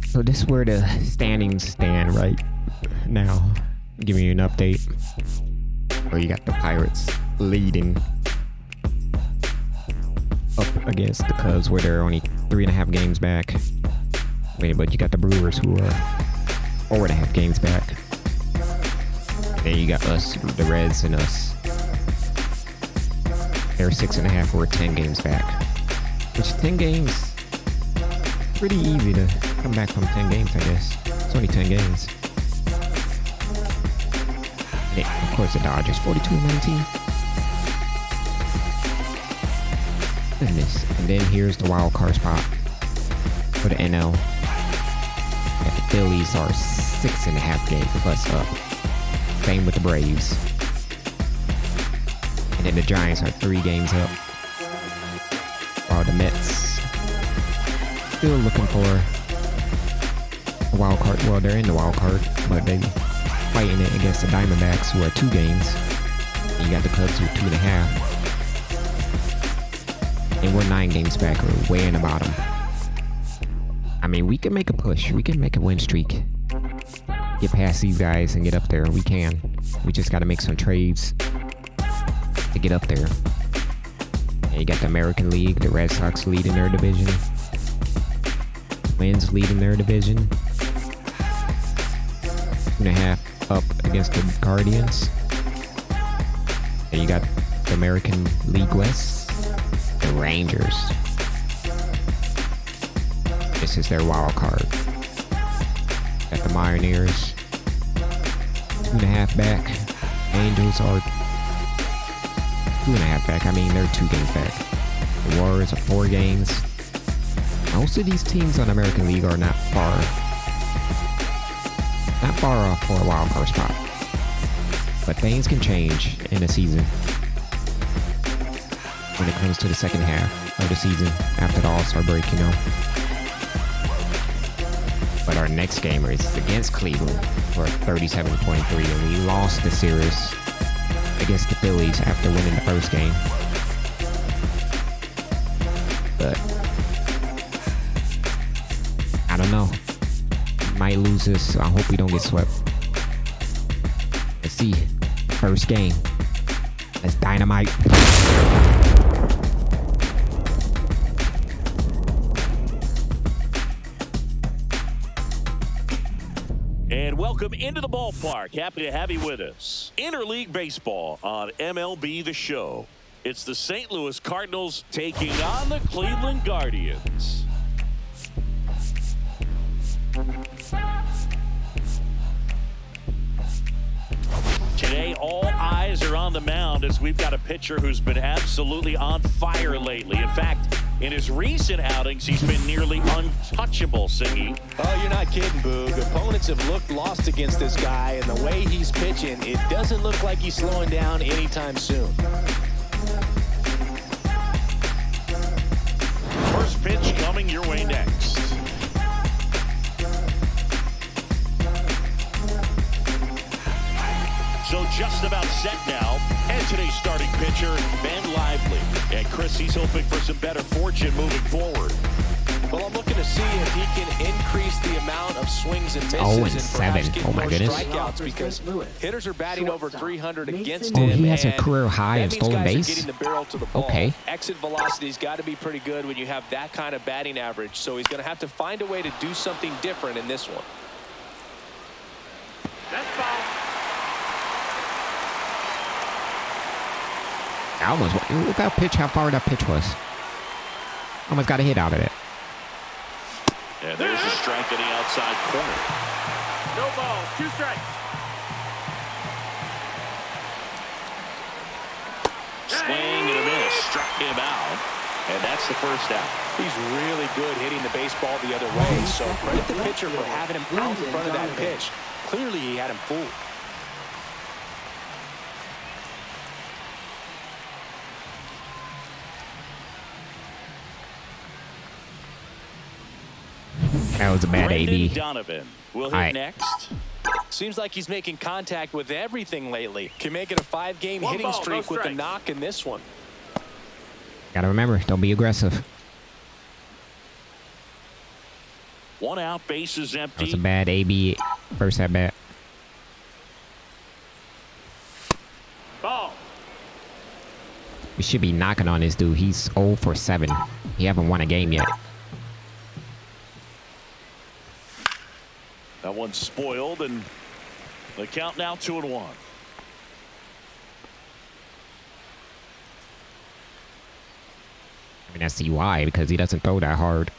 So this is where the standings stand right now. Giving you an update. Where you got the Pirates leading up against the Cubs, where they're only 3.5 games back. Wait, but you got the Brewers, who are 4.5 games back. And then you got us, the Reds, and us. They're 6.5. We're 10 games back. Which 10 games, pretty easy to come back from 10 games, I guess. It's only 10 games. And of course, the Dodgers, 42-19. Goodness. And then here's the wild card spot for the NL. And the Phillies are 6.5 games plus up. Same with the Braves. And then the Giants are 3 games up. While the Mets still looking for a wild card. Well, they're in the wild card, but they fighting it against the Diamondbacks, who are 2 games. And you got the Cubs, who are 2.5. And we're 9 games back. We're way in the bottom. I mean, we can make a push. We can make a win streak. Get past these guys and get up there. We can. We just got to make some trades to get up there. And you got the American League, the Red Sox leading their division. Twins leading their division. 2.5 up against the Guardians. And you got the American League West, the Rangers. This is their wild card. Got the Mariners, 2.5 back. Angels are 2.5 back. I mean, they're 2 games back. The Warriors are 4 games. Most of these teams on the American League are not far off for a wild card spot. But things can change in a season when it comes to the second half of the season after the All-Star break, you know. But our next game is against Cleveland for 37-23, and we lost the series against the Phillies after winning the first game. But I don't know. Might lose this, so I hope we don't get swept. Let's see. First game. That's dynamite. And welcome into the ballpark. Happy to have you with us. Interleague Baseball on MLB The Show. It's the St. Louis Cardinals taking on the Cleveland Guardians. Today, all eyes are on the mound as we've got a pitcher who's been absolutely on fire lately. In fact, in his recent outings, he's been nearly untouchable, Siggy. Oh, you're not kidding, Boog. Opponents have looked lost against this guy, and the way he's pitching, it doesn't look like he's slowing down anytime soon. First pitch coming your way next. So just about set now. And today's starting pitcher, Ben Lively. And Chris, he's hoping for some better fortune moving forward. Well, I'm looking to see if he can increase the amount of swings and misses and perhaps get more strikeouts, because hitters are batting over 300 against him. Oh, he has a career high in stolen base? Getting the barrel to the ball. Okay. Exit velocity's got to be pretty good when you have that kind of batting average, so he's going to have to find a way to do something different in this one. That's foul. I almost, look how far that pitch was. Almost got a hit out of it. And there's a strike in the outside corner. No ball, 2 strikes. Swing and a miss, struck him out. And that's the first out. He's really good hitting the baseball the other way, so credit the pitcher for having him out in front of that pitch. Clearly, he had him fooled. That was a bad Brendan AB. Donovan will hit next. Seems like he's making contact with everything lately. Can make it a 5-game hitting streak with the knock in this one. Gotta remember, don't be aggressive. One out, bases empty. That was a bad AB first at bat. Ball. We should be knocking on this dude. He's 0 for 7. He haven't won a game yet. That one's spoiled, and the count now 2-1. I mean, I see why, because he doesn't throw that hard.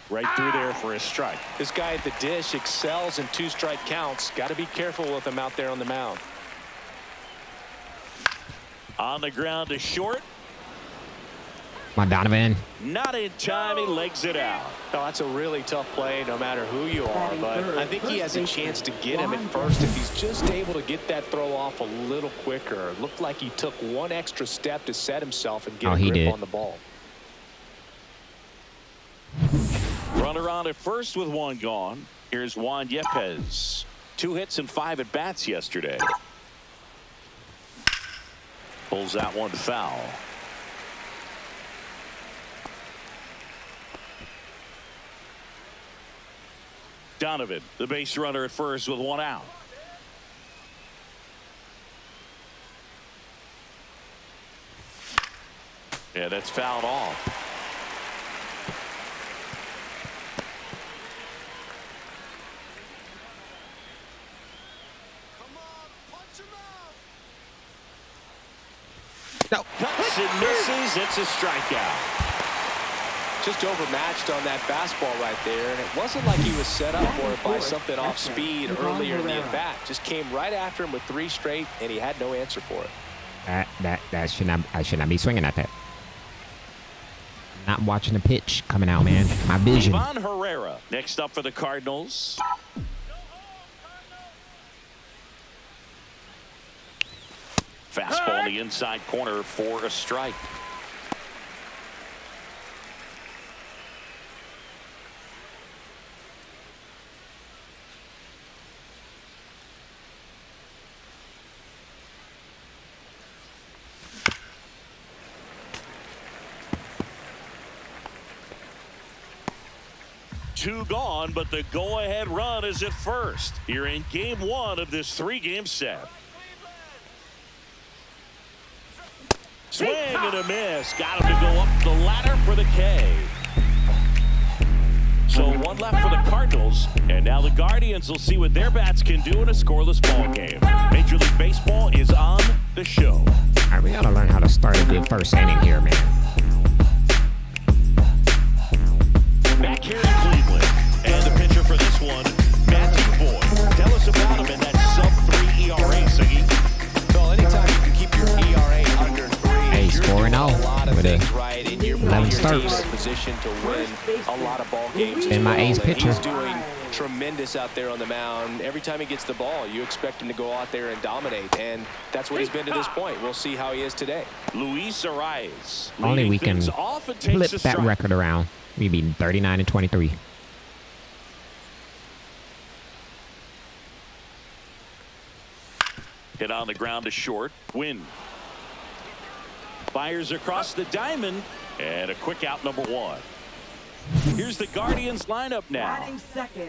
Right through there for a strike. This guy at the dish excels in 2-strike counts. Got to be careful with him out there on the mound. On the ground to short. Come on, Donovan. Not in time. He legs it out. Oh, that's a really tough play no matter who you are, but I think he has a chance to get him at first if he's just able to get that throw off a little quicker. It looked like he took one extra step to set himself and get a grip on the ball. Runner on at first with one gone. Here's Juan Yepez. 2 hits and 5 at bats yesterday. Pulls that one foul. Donovan, the base runner at first with 1 out. Yeah, that's fouled off. No. Cuts and misses. It's a strikeout. Just overmatched on that fastball right there, and it wasn't like he was set up for it by something off speed earlier in the at-bat. Just came right after him with 3 straight, and he had no answer for it. That should not. I should not be swinging at that. Not watching the pitch coming out, man. My vision. Ivan Herrera next up for the Cardinals. Fastball in the inside corner for a strike. Two gone, but the go-ahead run is at first. You're in game 1 of this 3-game set. Swing and a miss. Got him to go up the ladder for the K. So 1 left for the Cardinals, and now the Guardians will see what their bats can do in a scoreless ball game. Major League Baseball is on the show. All right, we gotta learn how to start a good first inning here, man. Back here in Cleveland, and the pitcher for this one, Matthew Boyd. Tell us about him in that sub-3 ERA, Siggy. Well, anytime you can keep your ERA under 3, Hey, you're doing a lot of things right, and you're putting your team in a position to win a lot of ball games. And my ace pitcher. He's doing tremendous out there on the mound. Every time he gets the ball, you expect him to go out there and dominate, and that's what he's been to this point. We'll see how he is today. Luis Arias. Only we can flip that record around. We'd be 39-23. Hit on the ground to short. Win. Fires across the diamond. And a quick out, number 1. Here's the Guardians lineup now.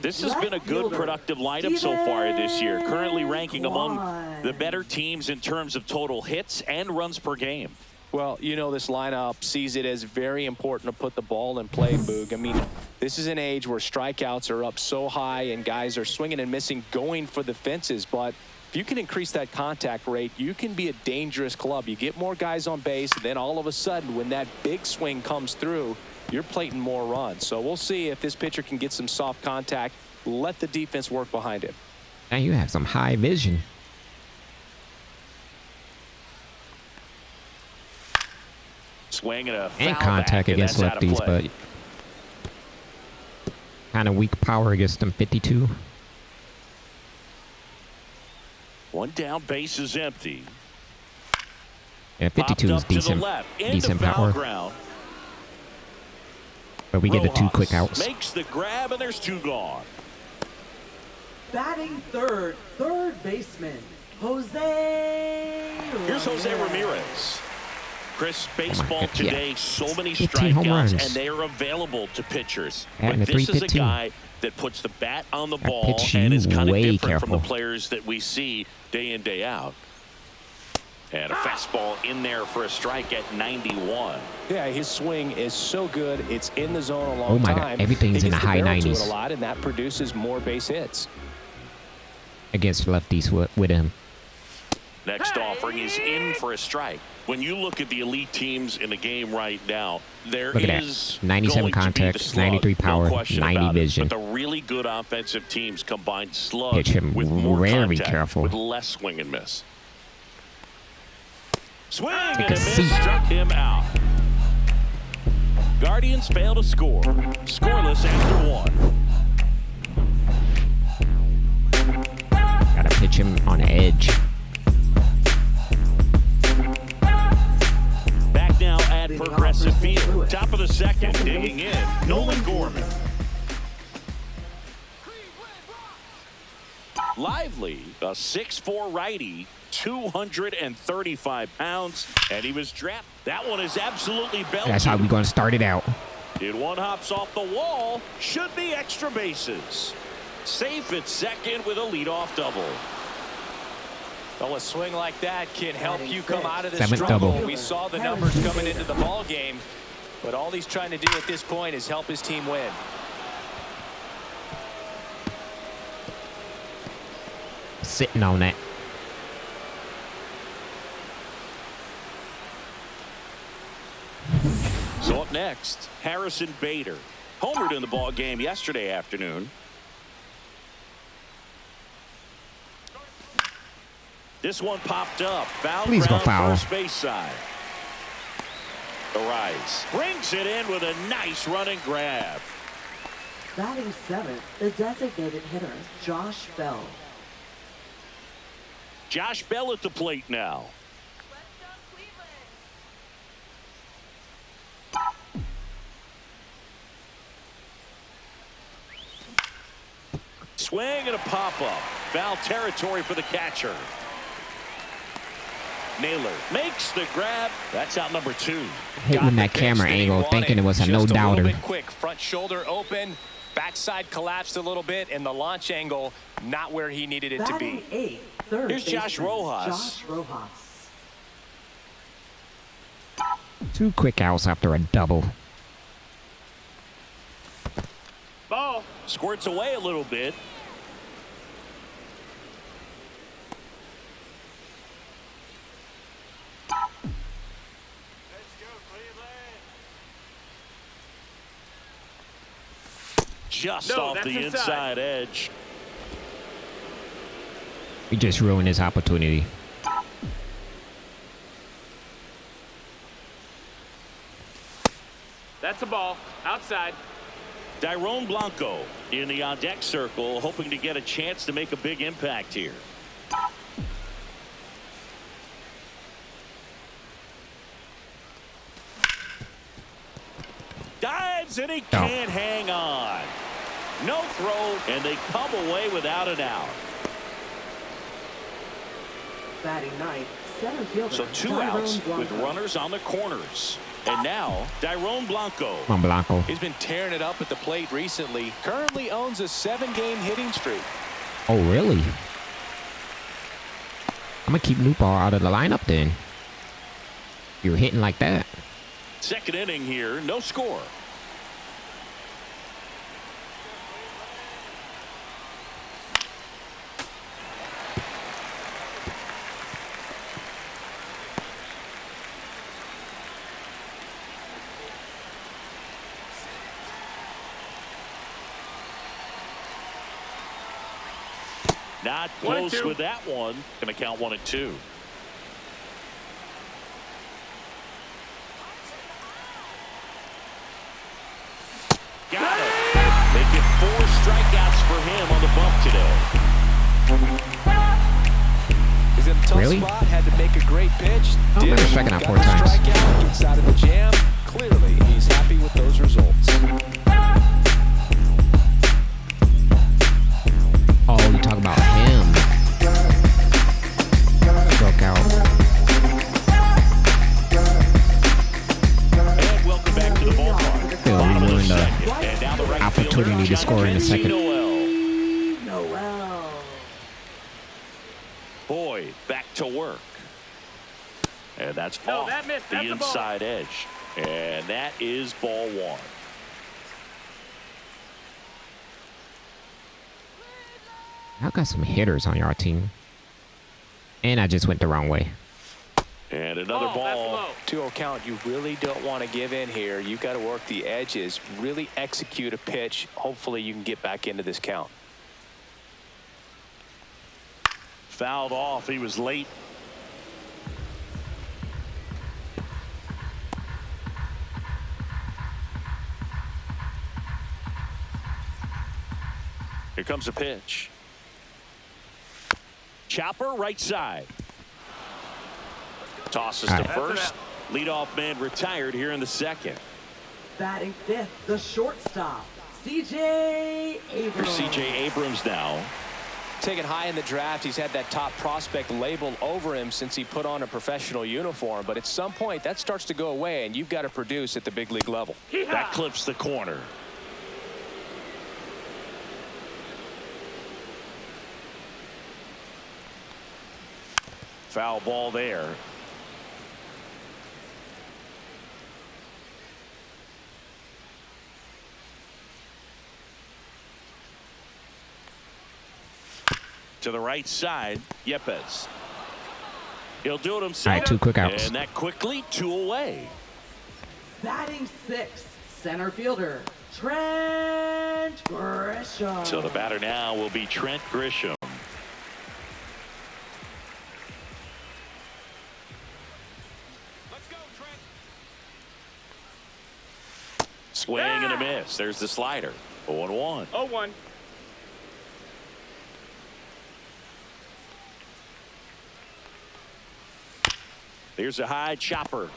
This has been a good, productive lineup so far this year. Currently ranking among the better teams in terms of total hits and runs per game. Well, you know, this lineup sees it as very important to put the ball in play, Boog. I mean, this is an age where strikeouts are up so high and guys are swinging and missing, going for the fences. But if you can increase that contact rate, you can be a dangerous club. You get more guys on base, and then all of a sudden, when that big swing comes through, you're plating more runs. So we'll see if this pitcher can get some soft contact, let the defense work behind him. And you have some high vision. Swing and a foul And contact back, against and lefties, but kind of weak power against them. 52. 1 down, base is empty. Yeah, 52 is decent power. Ground. But we get the 2 quick outs. Makes the grab, and there's 2 gone. Batting third baseman, Jose. Here's Jose Ramirez. Chris, baseball God, yeah. today, so many 15 home runs. strikeouts, and they are available to pitchers. And But a this is a 3-15. guy that puts the bat on the That ball pitch and you is kind of way different from the careful. players that we see day in, day out. And a fastball in there for a strike at 91. Yeah, his swing is so good. It's in the zone a long Oh my time. God, everything's He in the gets high barrel to it 90s. a lot, and that produces more base hits. Against lefties with him. Next offering is in for a strike. When you look at the elite teams in the game right now, there Look at is that. 97 going to be the contact, slug, 93 power, no question 90 about it. vision. But the really good offensive teams combine slug Pitch him with more very contact, careful. with less swing and miss. Swing Take and a a miss seat. struck him out. Guardians fail to score. Scoreless after one. Gotta pitch him on the edge. Back now at Progressive Field. Top of the second, digging in, Nolan Gorman. Lively, a 6'4" righty, 235 pounds, and he was trapped. That one is absolutely belted. That's how we're gonna start it out. Did one hops off the wall, should be extra bases. Safe at second with a leadoff double. Well, a swing like that can help you come out of this Seventh struggle. double. We saw the numbers coming into the ball game, but all he's trying to do at this point is help his team win. Sitting on that. So up next, Harrison Bader. Homered in the ball game yesterday afternoon. This one popped up. Foul Please go ground foul. first base side. Arise. Brings it in with a nice running grab. Batting seventh, the designated hitter, Josh Bell. Josh Bell at the plate now. Swing and a pop-up. Foul territory for the catcher. Naylor makes the grab. That's out number 2. Hit with that camera angle, thinking it was a no Just a doubter. little bit quick. Front shoulder open. Backside collapsed a little bit, and the launch angle not where he needed it to Batting be. eighth, third Here's Josh baseman, Rojas. Josh Rojas. 2 quick outs after a double. Ball. Squirts away a little bit. Let's go, Cleveland. Just No, off that's the inside edge. He just ruined his opportunity. That's a ball. Outside. Dyrone Blanco in the on-deck circle, hoping to get a chance to make a big impact here. Dives, and he can't hang on. No throw, and they come away without an out. Batting ninth, center fielder, So 2 Dyrone outs Blanco. with runners on the corners. And now, Dyrone Blanco. Come on, Blanco. He's been tearing it up at the plate recently. Currently owns a 7-game hitting streak. Oh, really? I'm gonna keep Newball out of the lineup then. You're hitting like that. Second inning here, no score. Not close 1-2. with that one. Gonna count 1 and 2. Got it. They get 4 strikeouts for him on the bump today. He's in a tough Really? spot. Had to make a great pitch. Oh, Did they're it. striking out Got 4 the times. strikeout, gets out of the jam. Clearly, he's happy with those results. Oh, you talk about him. Struck out. ruined the And now the right opportunity to score in the second. Noel. Boyd back to work. And that's off that missed. the That's the ball. inside edge. And that is ball one. Y'all got some hitters on your team. And I just went the wrong way. And another That's ball. low. 2-0 count. You really don't want to give in here. You've got to work the edges, really execute a pitch. Hopefully you can get back into this count. Fouled off. He was late. Here comes a pitch. Chopper right side. Tosses to All right. first. Leadoff man retired here in the second. Batting fifth, the shortstop, C.J. Abrams. For C.J. Abrams now. Taken high in the draft, he's had that top prospect labeled over him since he put on a professional uniform. But at some point, that starts to go away, and you've got to produce at the big league level. That clips the corner. Foul ball there. To the right side, Yepes. He'll do it himself. All right, 2 quick outs. And that quickly, 2 away. Batting sixth, center fielder, Trent Grisham. So the batter now will be Trent Grisham. Swing and a miss. There's the slider. 0-1. 0-1. Here's a high chopper.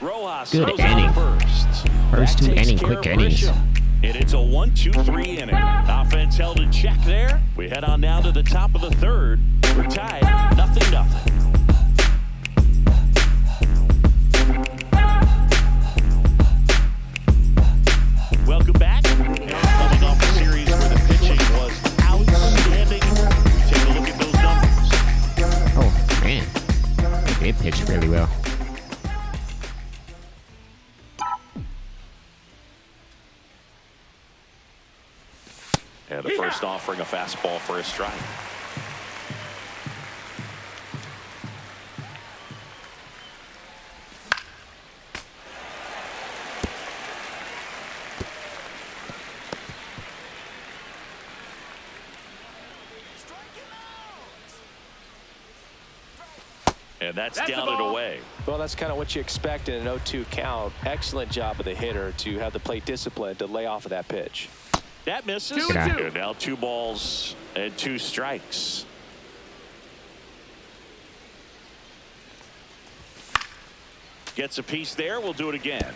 Rojas Good throws inning. out first. First That 2 takes inning, care quick of innings. Grisham. And it's a 1-2-3 inning. Offense held in check there. We head on down to the top of the third. We're tied 0-0. Welcome back. And coming off a series where the pitching was outstanding. Take a look at those numbers. Oh, man. They did pitch really well. And the first offering a fastball for a strike. And that's That's the down and ball. away. Well, that's kind of what you expect in an 0-2 count. Excellent job of the hitter to have the plate discipline to lay off of that pitch. That misses. 2-2. And now 2 balls and 2 strikes. Gets a piece there. We'll do it again.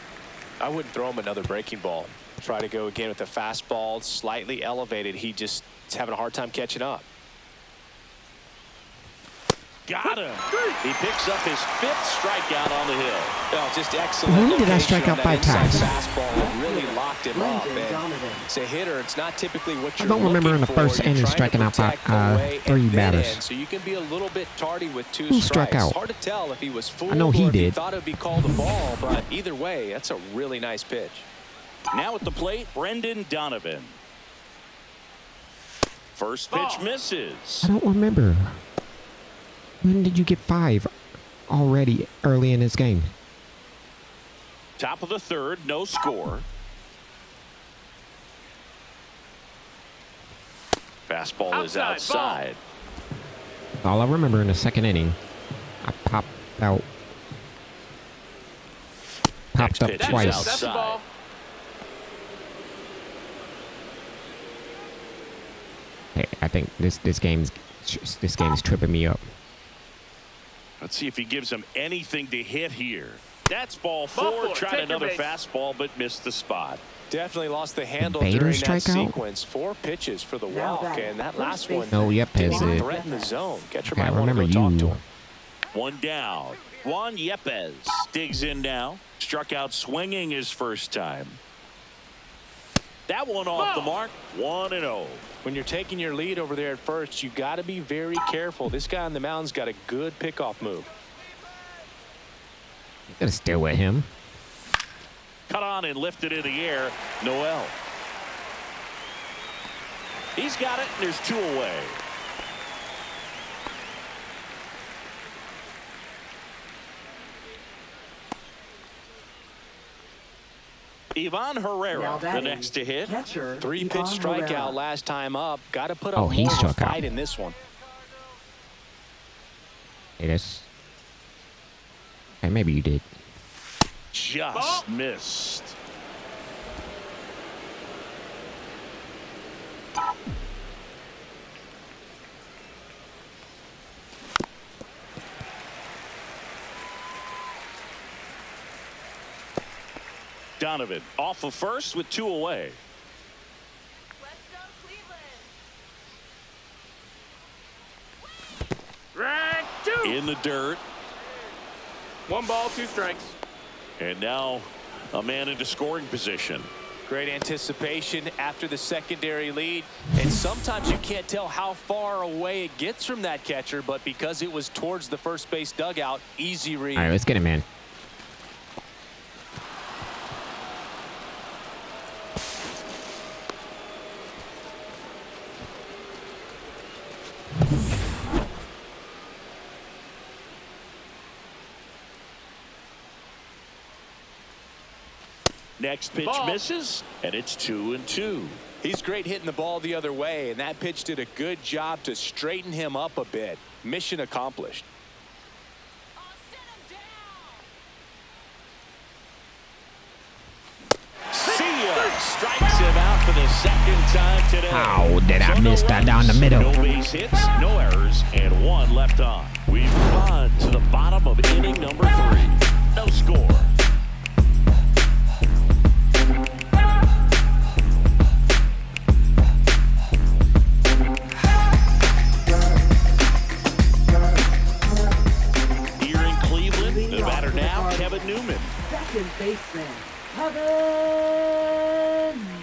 I wouldn't throw him another breaking ball. Try to go again with the fastball, slightly elevated. He just is having a hard time catching up. Got him. He picks up his 5th strikeout on the hill. Oh, just excellent. When did I location strike on out that 5 inside times? Fastball that really locked him up. Brendan And Donovan. it's a hitter. It's not typically what you're don't remember in the looking first for. You're inning trying to striking out protect the way 3 and then batters. in, so you can be a little bit tardy with 2 Who strikes. struck out? Hard to tell if he was fooled I know he or if he did. thought it would be called a ball, but either way, that's a really nice pitch. Now at the plate, Brendan Donovan. First pitch misses. I don't remember. When did you get 5 already early in this game? Top of the third, no score. Fastball is outside. All I remember in the second inning, I popped up Next pitch is twice. That's the ball. Hey, I think this game is tripping me up. Let's see if he gives him anything to hit here. That's ball 4. Ball 4. Tried Take your another base. fastball, but missed the spot. Definitely lost the handle Bader during that strikeout? sequence. 4 pitches for the Now walk, batting and that first last one baseman. No, yep, didn't has even it. threaten the zone. Catcher Okay, I might want to remember go talk to you. him. 1 down. Juan Yepes digs in now. Struck out swinging his first time. That one off the mark. 1-0. When you're taking your lead over there at first, you got to be very careful. This guy on the mound's got a good pickoff move. Gotta stay with him. Cut on and lifted in the air. Noel. He's got it, and there's 2 away. Ivan Herrera, the next to hit. Catcher, 3-pitch Ivan strikeout Herrera. last time up. Got to put up Oh, he more of a struck out. fight in this one. Hey, that's... Hey, maybe you did. Just missed. Donovan off of first with 2 away. Strike 2. In the dirt. 1 ball, 2 strikes. And now a man into scoring position. Great anticipation after the secondary lead. And sometimes you can't tell how far away it gets from that catcher, but because it was towards the first base dugout, easy read. All right, let's get him in. Next pitch Ball. misses, and it's 2-2. He's great hitting the ball the other way, and that pitch did a good job to straighten him up a bit. Mission accomplished. See ya! Strikes him out for the 2nd time today. How did I So miss no that down the runs, middle? No base hits, no errors, and 1 left on. We've gone to the bottom of inning number 3. No score. Here in Cleveland, the batter now, Kevin Newman. Second baseman, Kevin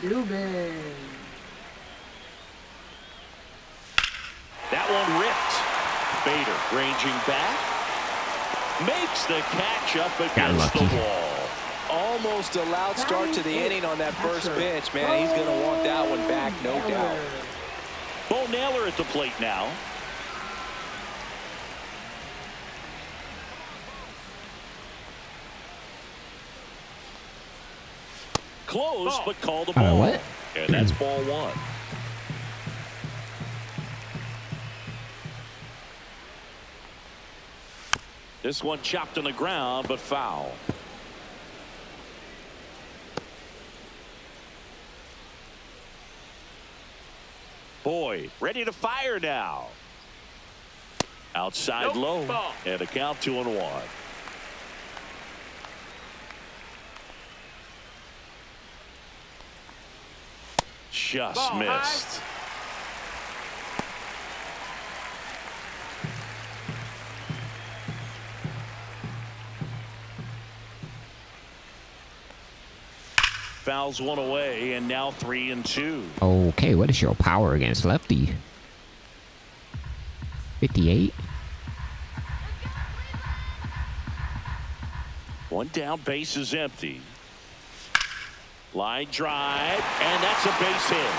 Newman. That one ripped. Bader ranging back. Makes the catch up against the lucky. wall. Almost a loud start to the inning on that first pitch. Man, he's going to want that one back, no doubt. Bo Naylor at the plate now. Close, Ball. but called a ball. What? And that's ball 1. This one chopped on the ground, but foul. Boyd ready to fire now. Outside Nope. low. Ball. And a count 2-1. Just Ball missed. Fouls 1 away, and now 3-2. Okay, what is your power against lefty? 58? 1 down, base is empty. Line drive, and that's a base hit.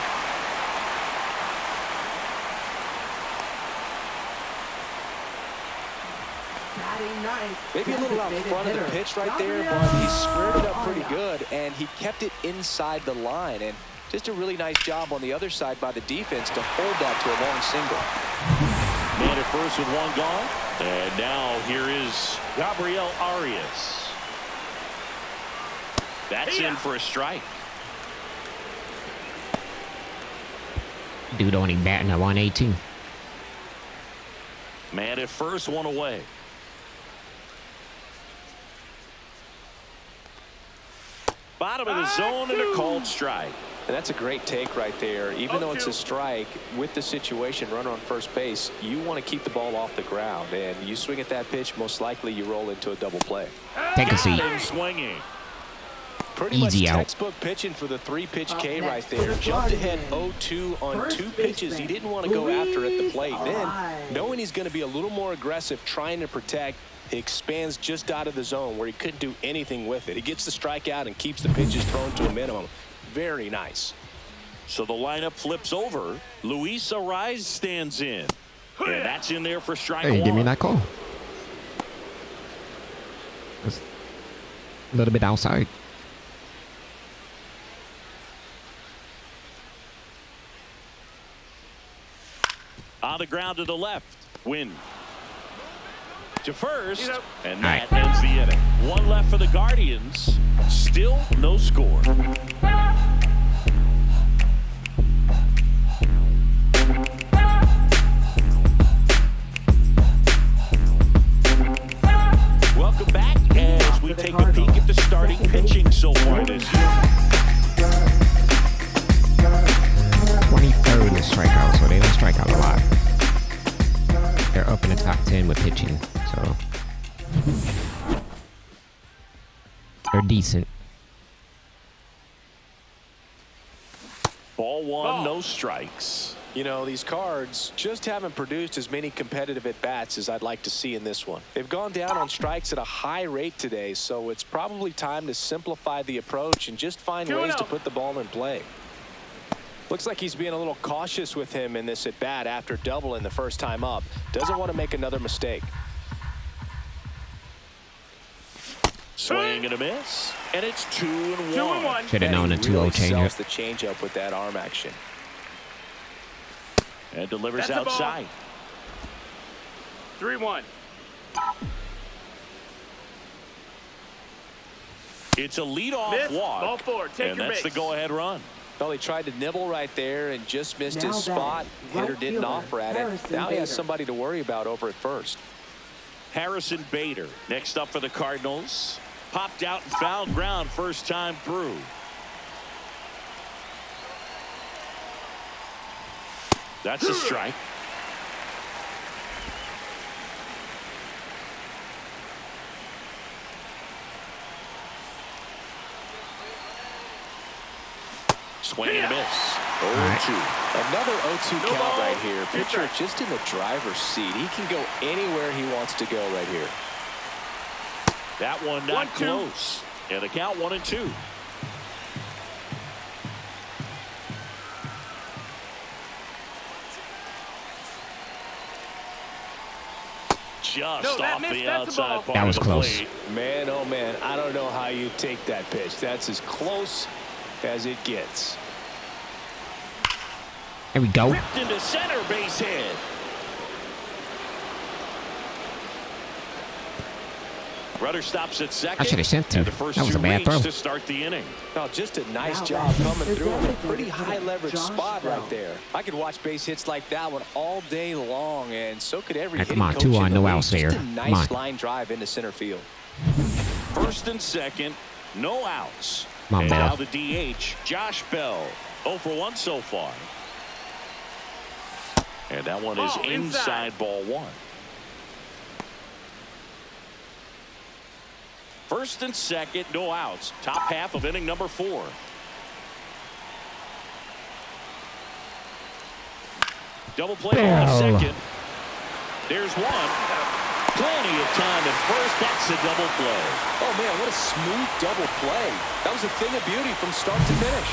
Batting ninth, Maybe a little out designated front of the hitter, pitch right there, but he squared it up pretty good, and he kept it inside the line. And just a really nice job on the other side by the defense to hold that to a long single. Man at first with 1 gone. And now here is Gabriel Arias. That's in for a strike. Dude only batting at 118. Man at first, 1 away. Bottom of the zone and a called strike. And that's a great take right there. Even though it's a strike, with the situation, runner on first base, you want to keep the ball off the ground. And you swing at that pitch, most likely you roll into a double play. Take a seat. And swinging. Pretty Easy much out. textbook pitching for the 3-pitch K right there. Jumped ahead 0-2 on 2 pitches. He didn't want to go after at the plate. Then, knowing he's going to be a little more aggressive trying to protect, he expands just out of the zone where he couldn't do anything with it. He gets the strikeout and keeps the pitches thrown to a minimum. Very nice. So the lineup flips over. Luis Arraez stands in. And that's in there for strike Hey, one. give me that call. That's a little bit outside. On the ground to the left. Win. To first. And All that right. ends the inning. One left for the Guardians. Still no score. Welcome back as we take a peek at the starting pitching so far this year. 23rd in strikeouts, so they don't strike out a lot. They're up in the top 10 with pitching, so they're decent. Ball one, no strikes. You know, these Cards just haven't produced as many competitive at-bats as I'd like to see in this one. They've gone down on strikes at a high rate today, so it's probably time to simplify the approach and just find ways to put the ball in play. Looks like he's being a little cautious with him in this at-bat after doubling the first time up. Doesn't want to make another mistake. Swing and a miss. And it's 2-1. Should have known a 2-0 Really change. sells the changeup with that arm action. And delivers That's the ball. outside. 3-1. It's a leadoff Miss. walk. Ball four. Take and your that's base. the go-ahead run. Well, he tried to nibble right there and just missed Now his spot. batting, Hitter right didn't fielder, offer at it. Harrison Now he has Bader. somebody to worry about over at first. Harrison Bader next up for the Cardinals. Popped out and fouled ground first time through. That's a strike. Swing and a miss. 0-2. Another 0-2 No count ball. right here. Two Pitcher strikes. just in the driver's seat. He can go anywhere he wants to go right here. That one not 1-2. close. And the count 1-2. Just No, that off missed. the That's a outside ball. part That was of the close. plate. Man, oh man, I don't know how you take that pitch. That's as close as it gets. There we go. Ripped into center base hit. Rudder stops at second. I should have sent two. And the first That was a two bad reach throw. to start the inning. Oh, just a nice Now job batting, coming the through in a designated pretty hitter, high leverage Josh spot Bell. right there. I could watch base hits like that one all day long, and so could every Hey, hitting come on, coach 2 in on, the no league. outs Just there. a Come nice on. line drive into center field. First and second, no outs. Come on, and Bell. now the DH, Josh Bell. 0 for 1 so far. And that one is Ball inside. inside ball one. First and second, no outs. Top half of inning number 4. Double play ball at Bell. second. There's one. Plenty of time at first. That's a double play. Oh man, what a smooth double play. That was a thing of beauty from start to finish.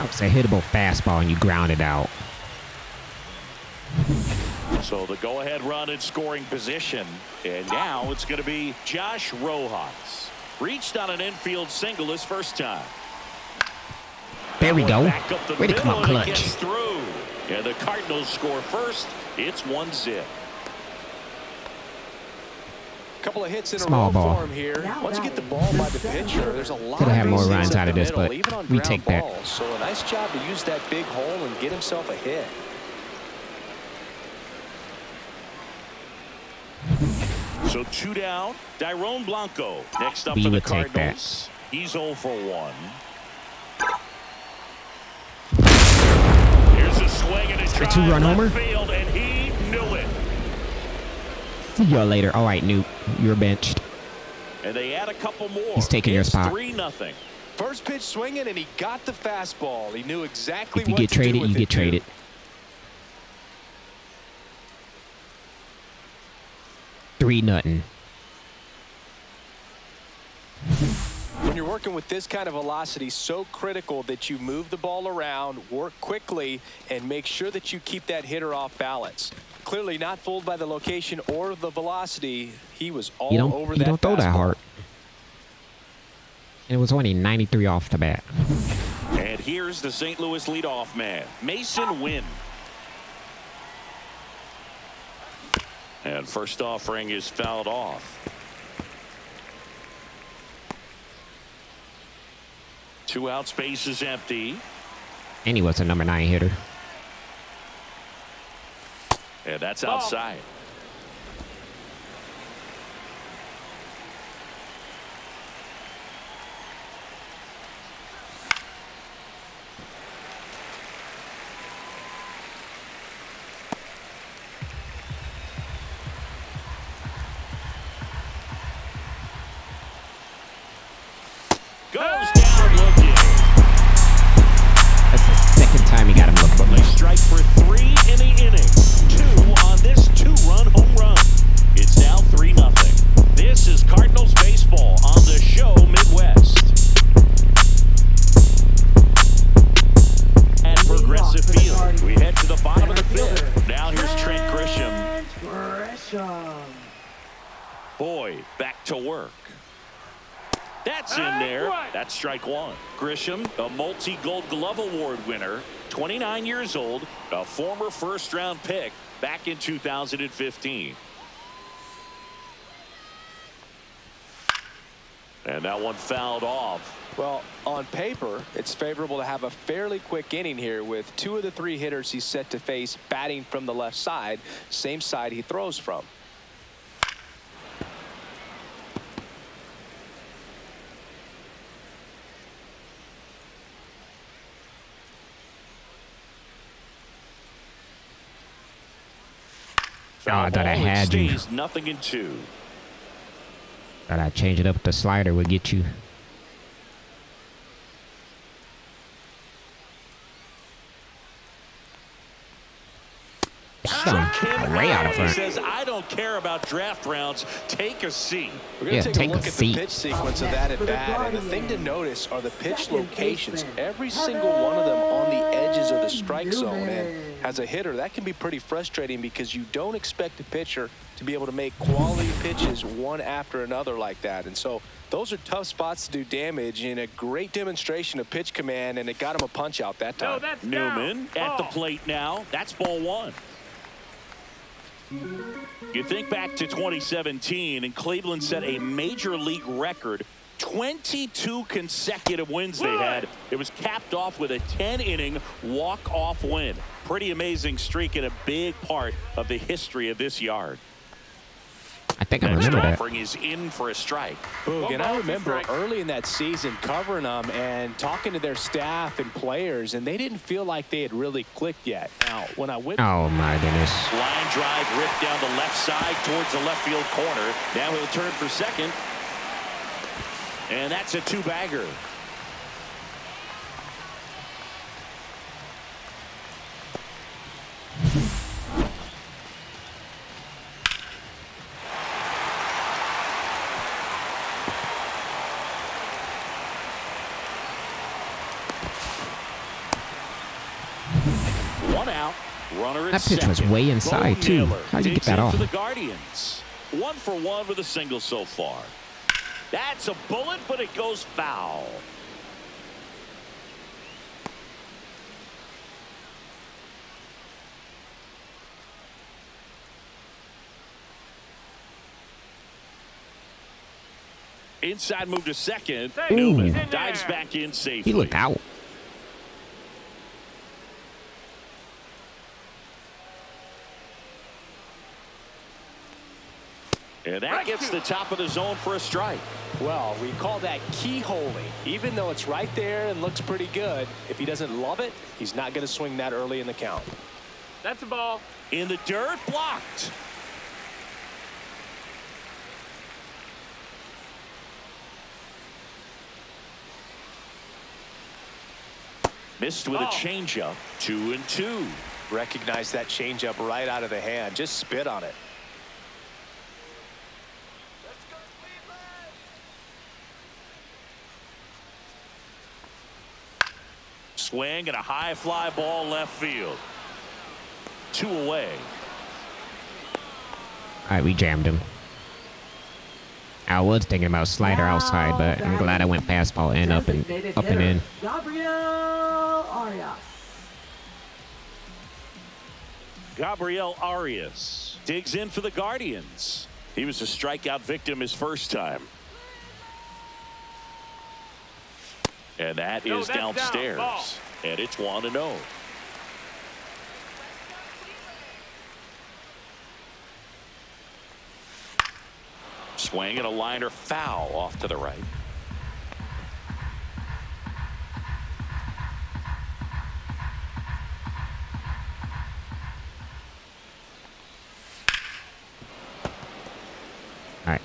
That was a hittable fastball and you ground it out. So the go-ahead run in scoring position. And now it's going to be Josh Rojas. Reached on an infield single his first time. There we go. Back up the Way to come middle, up and it clutch. gets through. And the Cardinals score first. It's 1-0. Couple of hits in Small a row ball. for him here. Now Once you get the batting, ball by the the center pitcher, fielder. there's a lot Coulda of had more base hits runs up out of the this, middle, but even on we ground take that. balls. So a nice job to use that big hole and get himself a hit. So 2 down. Dyrone Blanco next up We for the would take that. Cardinals. He's 0 for 1. Here's a swing and a drive 2-run left homer? field, and he knew it. See y'all later. All right, Newt. You're benched. And they add a couple more. He's taking your spot. 3-0. First pitch swinging, and he got the fastball. He knew exactly If you what get to do traded, with you it, get traded. too. 3-0. When you're working with this kind of velocity, so critical that you move the ball around, work quickly, and make sure that you keep that hitter off balance. Clearly not fooled by the location or the velocity. He was all over that. You don't throw fastball. that hard. And it was only 93 off the bat. And here's the St. Louis leadoff man, Mason Wynn. And first offering is fouled off. 2 out, space is empty. And he was a number 9 hitter. And that's outside. Goes down looking. That's the second time he got him looking. They strike for 3 in the inning. 2 on this 2-run home run. It's now 3-0. This is Cardinals baseball on the show Midwest. At Progressive Field, we head to the bottom of the 5th. Now here's Trent Grisham. Boyd back to work. That's in there. That's strike 1. Grisham, a multi-Gold Glove Award winner, 29 years old, a former first-round pick back in 2015. And that one fouled off. Well, on paper, it's favorable to have a fairly quick inning here with 2 of the 3 hitters he's set to face batting from the left side, same side he throws from. Oh, I thought I had you. Stays 0-2. Thought I'd change it up. The slider would get you. Way out of He front. says, I don't care about draft rounds. Take a seat. We're going to take a look at seat. the pitch sequence of that at bat, and the thing to notice are the pitch locations. Every single one of them on the edges of the strike zone, and as a hitter, that can be pretty frustrating because you don't expect a pitcher to be able to make quality pitches one after another like that. And so those are tough spots to do damage, and a great demonstration of pitch command, and it got him a punch out that time. No, that's Newman down. at the Ball. plate now. That's ball 1. You think back to 2017, and Cleveland set a major league record. 22 consecutive wins they had. It was capped off with a 10-inning walk-off win. Pretty amazing streak and a big part of the history of this yard. I think I Next remember that. offering is in for a strike. Boog, and I 1 ball, 2 remember strikes. early in that season covering them and talking to their staff and players, and they didn't feel like they had really clicked yet. Now, when I went Oh, my goodness. Line drive ripped down the left side towards the left field corner. Now he'll turn for second. And that's a 2-bagger. One out. Runner at That pitch was second. way inside, Bo too. Naylor How'd you get digs that in off? for the Guardians. 1 for 1 with a single so far. That's a bullet, but it goes foul. Inside move to second. Ooh. Newman He's in dives there. back in safely. He looked out. And that gets the top of the zone for a strike. Well, we call that keyholing. Even though it's right there and looks pretty good, if he doesn't love it, he's not going to swing that early in the count. That's a ball. In the dirt, blocked. Missed with a changeup. 2-2. Recognize that changeup right out of the hand. Just spit on it. Swing and a high fly ball left field. 2 away. All right, we jammed him. I was thinking about slider outside, but I'm glad I went fastball and up and in. Gabriel Arias digs in for the Guardians. He was a strikeout victim his first time. And that is downstairs. And it's 1-0. Swing and a liner foul off to the right. All right.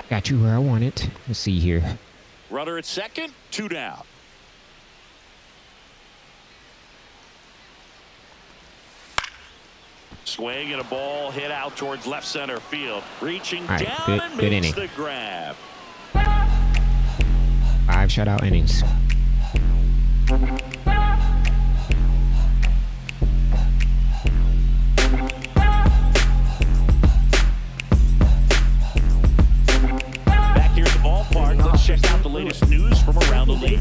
Got you where I want it. Let's see here. Runner at second, 2 down. Swing and a ball hit out towards left center field. Reaching right, down and good makes inning. the grab. 5 shutout innings. Back here at the ballpark, let's check out the latest news from around the league.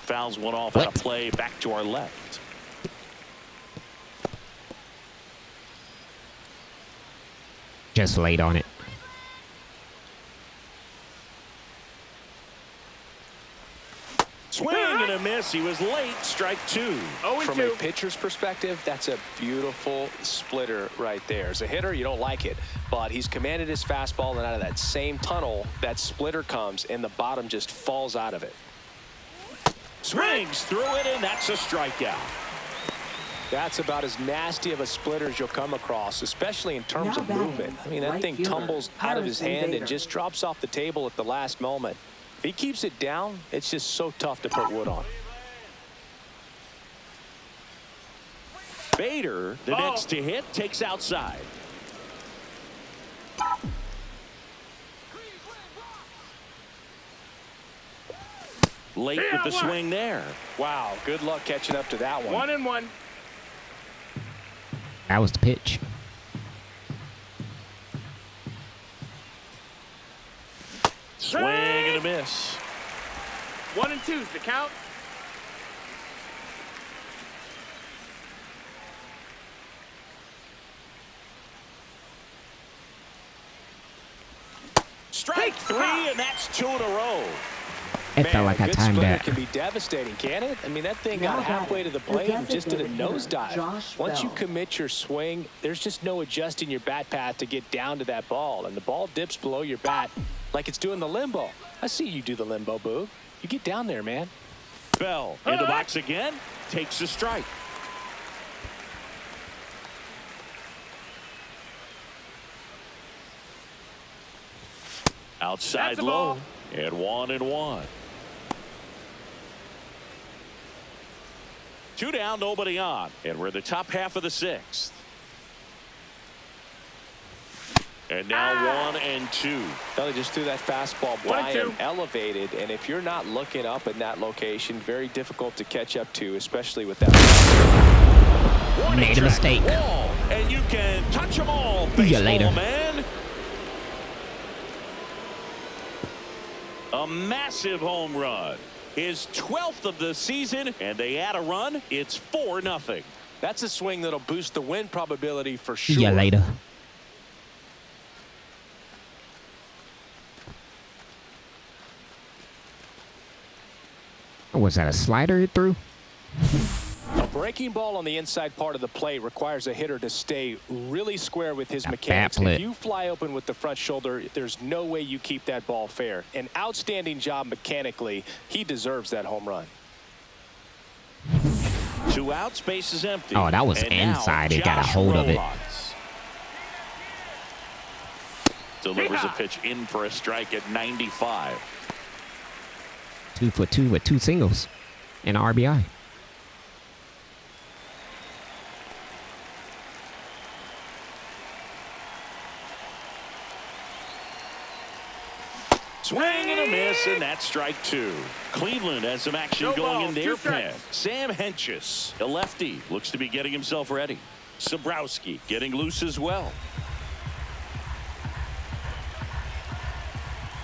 Fouls one off on a play back to our left. Just laid on it. Swing and a miss. He was late. Strike 2. From a pitcher's perspective, that's a beautiful splitter right there. As a hitter, you don't like it, but he's commanded his fastball, and out of that same tunnel, that splitter comes, and the bottom just falls out of it. Swings through it, and that's a strikeout. That's about as nasty of a splitter as you'll come across, especially in terms of movement. I mean, that thing tumbles out of his hand and just drops off the table at the last moment. If he keeps it down, it's just so tough to put wood on. Bader, the next to hit, takes outside. Late with the swing there. Wow, good luck catching up to that one. 1-1. That was the pitch. Swing and a miss. 1-2's the count. Strike 3, and that's 2 in a row. It felt like I good timed splitter that. can be devastating, can it? I mean, that thing got halfway to the plate and just did a nosedive. Once you commit your swing, there's just no adjusting your bat path to get down to that ball, and the ball dips below your bat like it's doing the limbo. I see you do the limbo, Boo. You get down there, man. Bell in the box again, takes a strike. Outside low, and 1-1. 2 down, nobody on, and we're in the top half of the 6th. And now 1-2. They just threw that fastball by him, elevated, and if you're not looking up in that location, very difficult to catch up to, especially with that. Made a mistake. Wall, and you can touch them all, See ya baseball later. man. A massive home run. His 12th of the season, and they add a run. It's 4-0. That's a swing that'll boost the win probability for sure. See ya later. Was that a slider it threw? A breaking ball on the inside part of the plate requires a hitter to stay really square with his mechanics. bat If flip. you fly open with the front shoulder, there's no way you keep that ball fair. An outstanding job mechanically. He deserves that home run. 2 outs, base is empty. Oh, that was And inside. now, It got a Josh hold of it. Rojas delivers a pitch in for a strike at 95. 2 for 2 with 2 singles and RBI. Swing and a miss, and that's strike 2. Cleveland has some action No going balls, in their 2 strikes. pen. Sam Hentges, a lefty, looks to be getting himself ready. Sobrowski getting loose as well.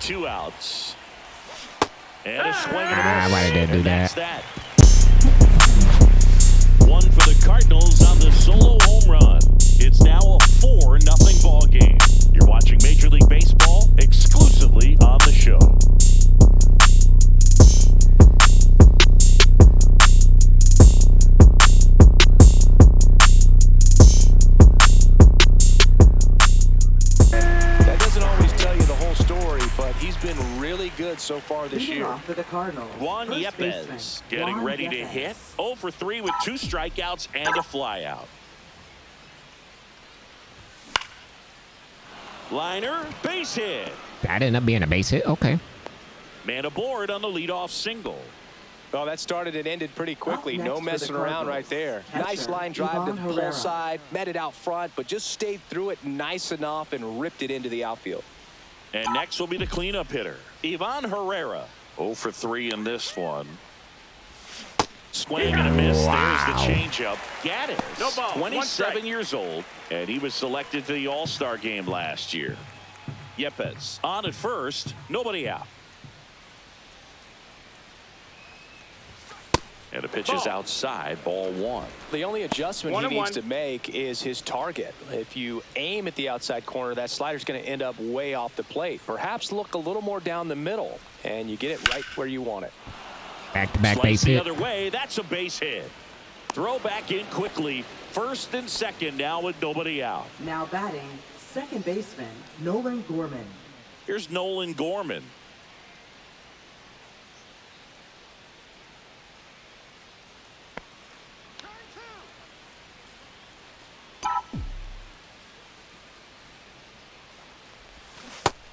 2 outs. And a swing and a miss. Why did they do And that? that's that. 1 for the Cardinals on the solo home run. It's now a 4-0 ball game. You're watching Major League Baseball exclusively on the show. That doesn't always tell you the whole story, but he's been really good so far this Leading year. off for the Cardinals. Juan First Yepes baseman, getting Juan ready to Yepes. hit. 0 for 3 with 2 strikeouts and a flyout. Liner, base hit. That ended up being a base hit. Okay. Man aboard on the leadoff single. Well, that started and ended pretty quickly. Up No next for messing the around Cardinals, right there. catcher, Nice line drive to Ivan the pull Herrera. side, met it out front, but just stayed through it nice enough and ripped it into the outfield. And next will be the cleanup hitter, Ivan Herrera. 0 for 3 in this one. Swing and a miss. Wow. There's the changeup. Gaddis, No ball, 1 27 strike. years old, and he was selected to the All-Star game last year. Yepes on at first, nobody out. And the pitch is Ball. outside, ball 1. The only adjustment 1 he and needs 1. to make is his target. If you aim at the outside corner, that slider's going to end up way off the plate. Perhaps look a little more down the middle, and you get it right where you want it. Back-to-back Slice base the hit. other way. That's a base hit. Throw back in quickly. First and second now with nobody out. Now batting, second baseman, Nolan Gorman. Here's Nolan Gorman.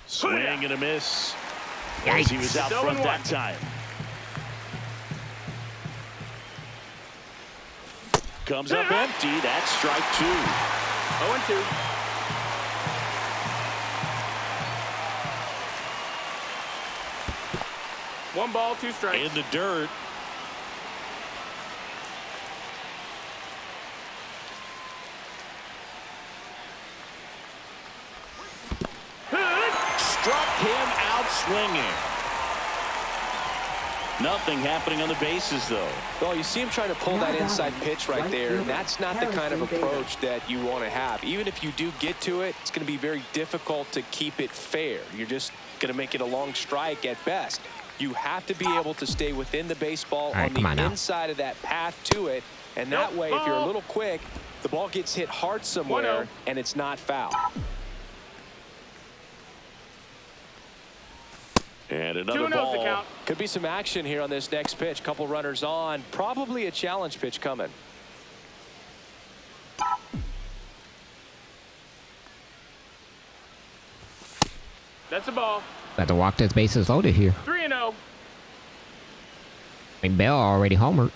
Swing and a miss. As he was out Yikes. front 0-1. that time. Comes up empty. That's strike 2. 0-2. One ball, 2 strikes. In the dirt. Struck him out swinging. Nothing happening on the bases, though. Well, you see him trying to pull that inside pitch right there, and that's not the kind of approach that you want to have. Even if you do get to it, it's going to be very difficult to keep it fair. You're just going to make it a long strike at best. You have to be able to stay within the baseball right, on come on the now. inside of that path to it, and that way, if you're a little quick, the ball gets hit hard somewhere, 1-0. and it's not foul. And another 2-0 ball. the count. Could be some action here on this next pitch. Couple runners on. Probably a challenge pitch coming. That's a ball. Got to walk this bases loaded here. 3-0. I mean, Bell already homered.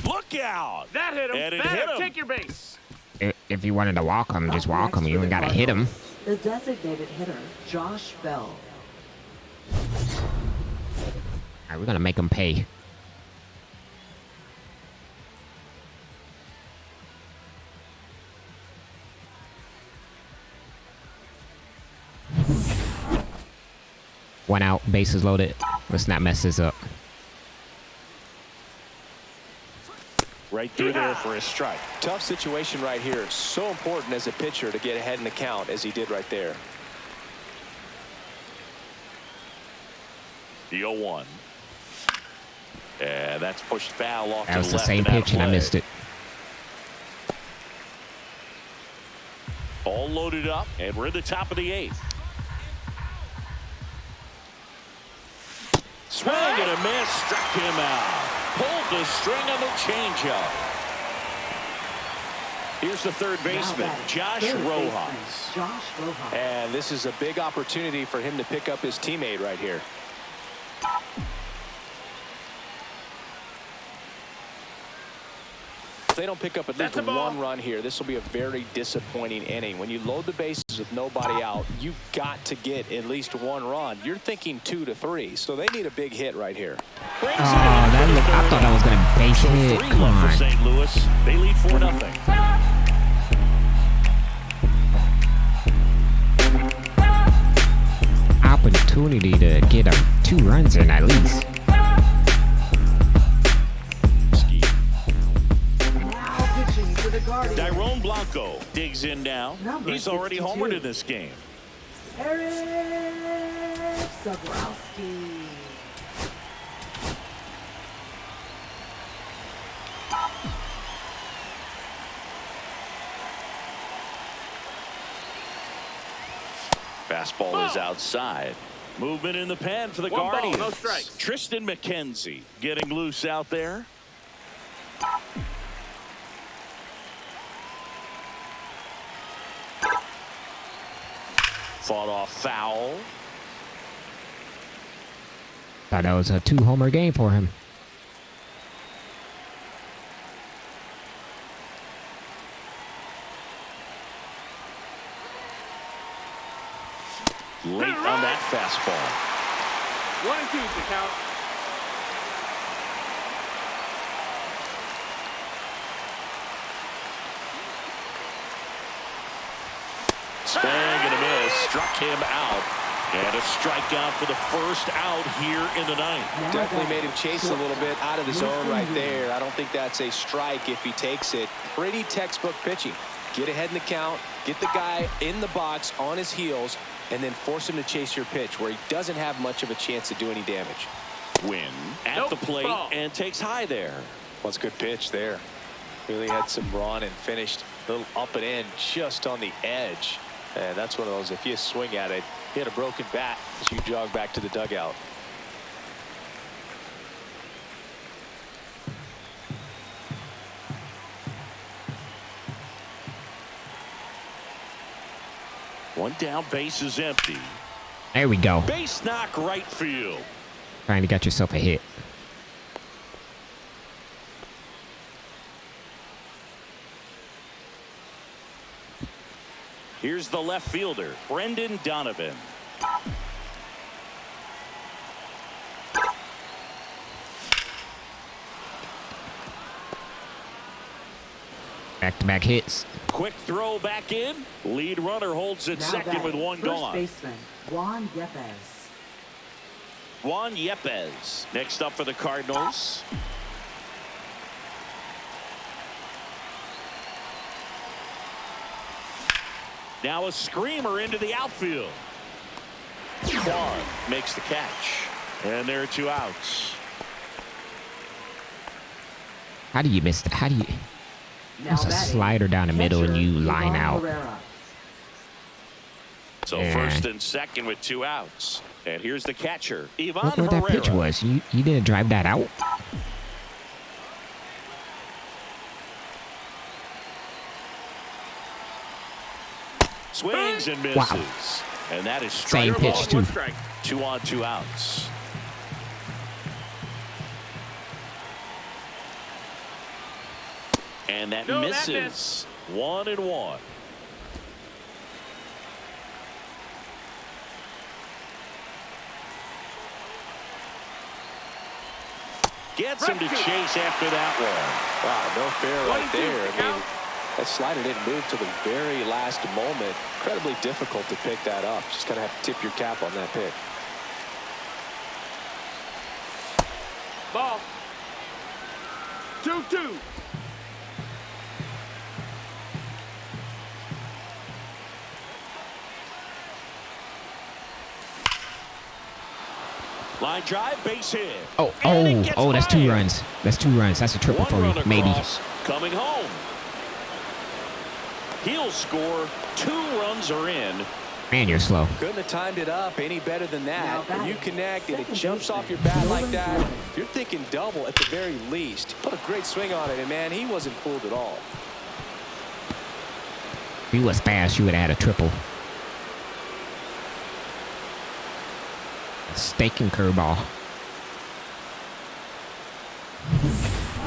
Look out. That hit him. And it That hit him. Take your base. If you wanted to walk him, just Up walk next him. You for ain't the got to hit him. Cardinals, The designated hitter, Josh Bell. All right, we're going to make him pay. One out, bases loaded. Let's not mess this up. Right through there for a strike. Tough situation right here. So important as a pitcher to get ahead in the count as he did right there. The 0-1. And that's pushed foul off That to was the the left same and out of pitch, and I play. missed it. All loaded up, and we're in the top of the 8th. Swing and a miss. Struck him out. Pulled the string on the changeup. Here's the third baseman, Josh Rojas. And this is a big opportunity for him to pick up his teammate right here. If they don't pick up at least one run here, this will be a very disappointing inning. When you load the bases with nobody out, you've got to get at least one run. You're thinking 2 to 3, so they need a big hit right here. Oh, I thought that was going to base hit. 3 Come left on. for St. Louis. They lead 4-0. Opportunity to get 2 runs in at least. Dyrone Blanco digs in now. He's already homered in this game. Eric Sabrowski. Fastball is outside. Movement in the pen for the One ball, Guardians. no strikes. Tristan McKenzie getting loose out there. Fought off foul. Thought that was a 2-homer game for him. Late on that fastball. 1 and 2 to count. Swing and a miss. Struck him out. And a strikeout for the first out here in the ninth. Definitely made him chase a little bit out of the zone right there. I don't think that's a strike if he takes it. Pretty textbook pitching. Get ahead in the count, get the guy in the box on his heels, and then force him to chase your pitch where he doesn't have much of a chance to do any damage. Win at the plate and takes high there. Well, it's a good pitch there. Really had some run and finished a little up and in just on the edge. And that's one of those, if you swing at it, hit a broken bat as you jog back to the dugout. One down, base is empty. There we go. Base knock right field. Trying to get yourself a hit. Here's the left fielder, Brendan Donovan. Back-to-back hits. Quick throw back in. Lead runner holds it second with one gone. First baseman, Juan Yepez. Juan Yepez next up for the Cardinals. Now a screamer into the outfield. Juan makes the catch. And there are 2 outs. How do you miss that? How do you... That's a slider down the middle and you line out. So first and second with 2 outs. And here's the catcher, Ivan Look what Herrera. that pitch was. You didn't drive that out? Swings and misses. Wow. And that is Same strike pitch, ball. too. 1 strike. 2 on, 2 outs. And that No, that misses. missed. 1-1. Gets him to chase after that one. Wow, no fair right 22 there. I mean, count. that slider didn't move to the very last moment. Incredibly difficult to pick that up. Just kind of have to tip your cap on that pick. Ball. 2-2. Line drive, base hit. That's 2 runs. That's 2 runs. That's a triple for you, maybe. Coming home. He'll score. 2 runs are in. Man, you're slow. Couldn't have timed it up any better than that. When you connect and it jumps off your bat like that, you're thinking double at the very least. Put a great swing on it, and man, he wasn't fooled at all. If he was fast, you would have had a triple. Staking curveball.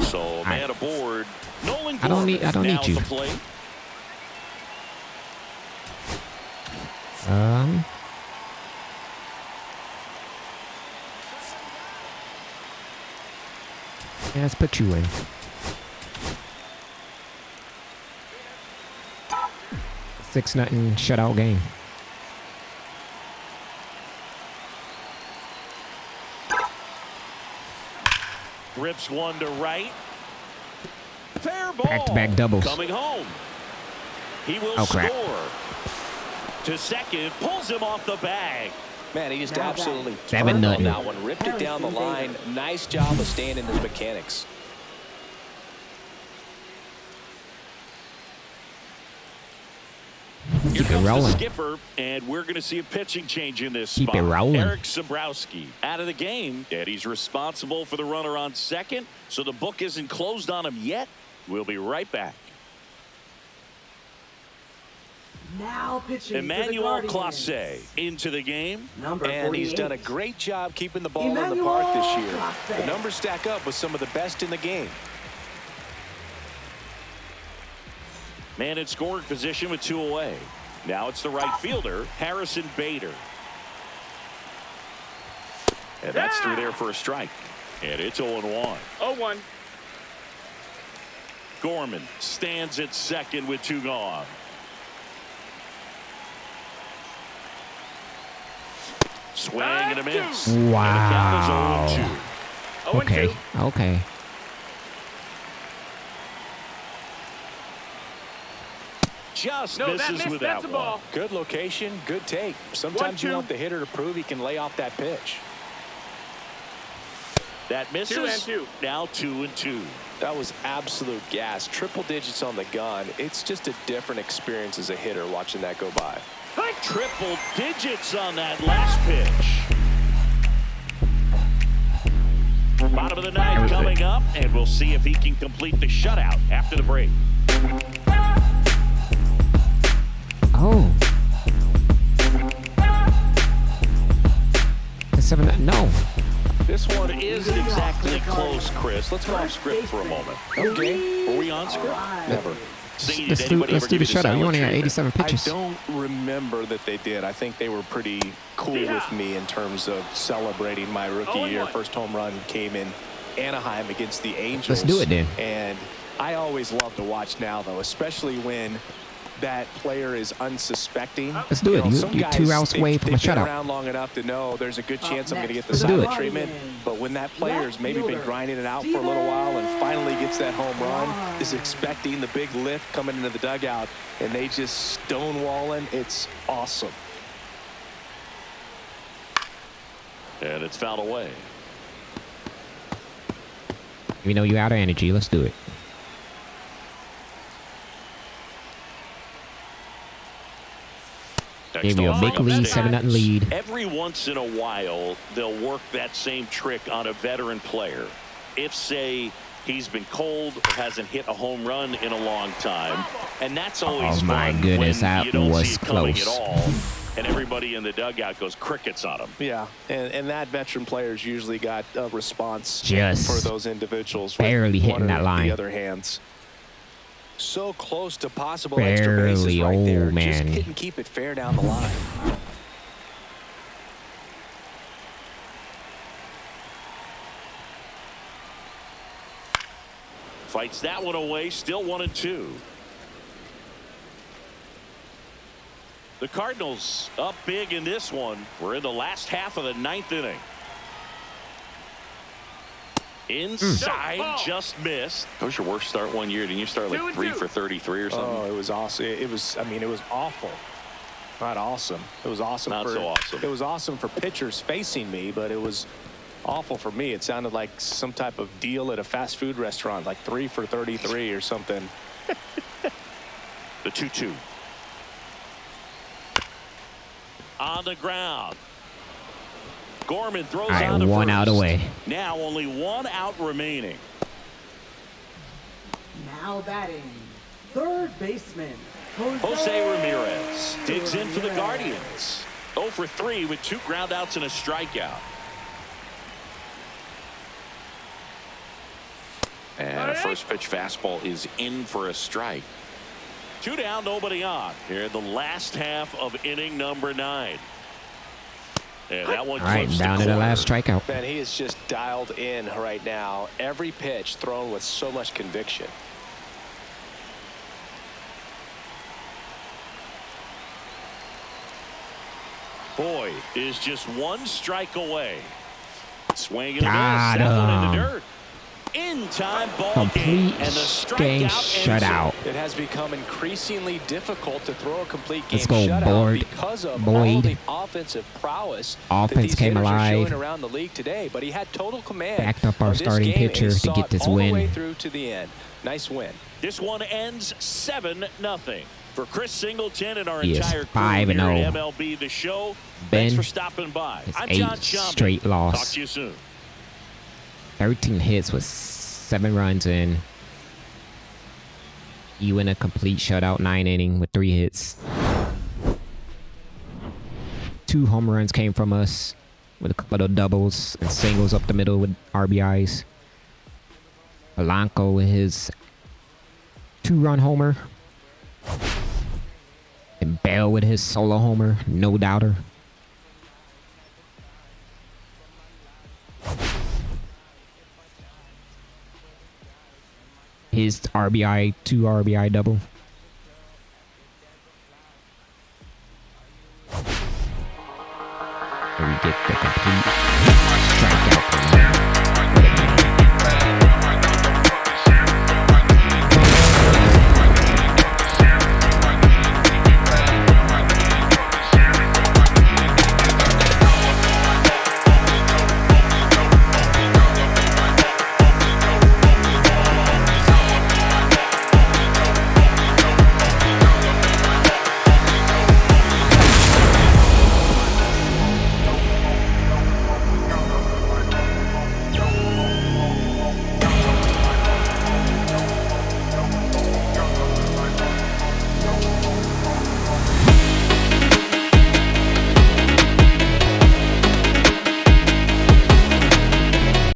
So man aboard. Nolan I don't need you. Yeah, let's put you in. Six nothing shutout game. Rips one to right. Fair ball. Back-to-back doubles. Coming home. He will crap. score. To second, pulls him off the bag. Man, he just absolutely 7-0 turned on that one. Ripped it down the line. Nice job of staying in his mechanics. Here Keep it comes rolling. the skipper, and we're going to see a pitching change in this Keep spot. it rolling. Eric Sabrowski out of the game, and he's responsible for the runner on second, so the book isn't closed on him yet. We'll be right back. Now pitching Emmanuel to the Guardians. Clase into the game. Number And he's 48. done a great job keeping the ball in the Emmanuel park this year. Clase. The numbers stack up with some of the best in the game. Man in scoring position with 2 away. Now it's the right fielder, Harrison Bader. And that's through there for a strike. And it's 0-1. 0-1. Gorman stands at second with 2 gone. Swing and a miss. Wow. And the count is 0-2. Okay. Okay. Just No, that misses missed. with That's that a one. ball. Good location, good take. Sometimes you 1-2. want the hitter to prove he can lay off that pitch. That misses. 2-2. Now 2-2. That was absolute gas. Triple digits on the gun. It's just a different experience as a hitter watching that go by. Triple digits on that last pitch. Bottom of the ninth coming up, and we'll see if he can complete the shutout after the break. Oh. The 7. No. This one isn't exactly close, Chris. Let's go off script for a moment. Okay. Were we on script? Never. Singing, Let's did do anybody the ever give you shutout. You silent only had treatment? 87 pitches. I don't remember that they did. I think they were pretty cool with me in terms of celebrating my rookie year. 0-1. First home run came in Anaheim against the Angels. Let's do it then. And I always love to watch now, though, especially when that player is unsuspecting. Let's do it. know, You- some you guys, 2 outs away from a they've been shutout. around long enough to know there's a good chance I'm going to get the Let's do silent it. treatment. But when that player's maybe been grinding it out for a little while and finally gets that home run, is expecting the big lift coming into the dugout, and they just stonewalling, it's awesome. And it's fouled away. We know you out of energy. Let's do it. Gave you a big lead, 7-0 lead. Every once in a while, they'll work that same trick on a veteran player. If, say, he's been cold or hasn't hit a home run in a long time, and that's always Oh, my fun goodness, when that you don't was see it coming close. at all, and everybody in the dugout goes crickets on him. Yeah, and that veteran player's usually got a response Just for those individuals. barely with hitting one that or line. The other hands. So close to possible Barely, extra bases right there. oh, man. Just couldn't keep it fair down the line. Fights that one away, still 1-2. The Cardinals up big in this one. We're in the last half of the 9th inning. Inside, just missed. That was your worst start one year. Didn't you start like 3 for 33 or something? Oh, it was awesome. It was, I mean, it was awful. Not awesome. It was awesome. Not so awesome. It was awesome for pitchers facing me, but it was awful for me. It sounded like some type of deal at a fast food restaurant, like 3 for 33 or something. The 2-2. on the ground. Gorman throws All right, on to one first. out away. Now only 1 out remaining. Now batting, third baseman, Jose Ramirez digs in for the Guardians. 0 for 3 with 2 groundouts and a strikeout. And a first pitch fastball is in for a strike. 2 down, nobody on. Here in the last half of inning number 9. And that one All right, clips down to the last strikeout. Man, he is just dialed in right now. Every pitch thrown with so much conviction. Boyd is just 1 strike away. Swing and a miss. Got That one in the him. dirt. In time ball Complete game. And the game strikeout ends shutout. It has become increasingly difficult to throw a complete game Let's go, shutout Boyd. because of Boyd. all the offensive prowess that Offense these came hitters are alive. showing around the league today. But he had total command. Backed up our of this starting game, and pitcher he to saw get it this all win. the way through to the end. Nice win. This one ends 7-0. For Chris Singleton and our He is entire crew 5-0. here at MLB The Show, Ben thanks for stopping by. is I'm 8 John Shambi. straight loss. Talk to you soon. 13 hits with 7 runs in. You win a complete shutout 9 inning with 3 hits. 2 home runs came from us with a couple of doubles and singles up the middle with RBIs. Polanco with his 2-run homer. And Bell with his solo homer, no doubter. His RBI, 2 RBI double. And we get the complete strikeout.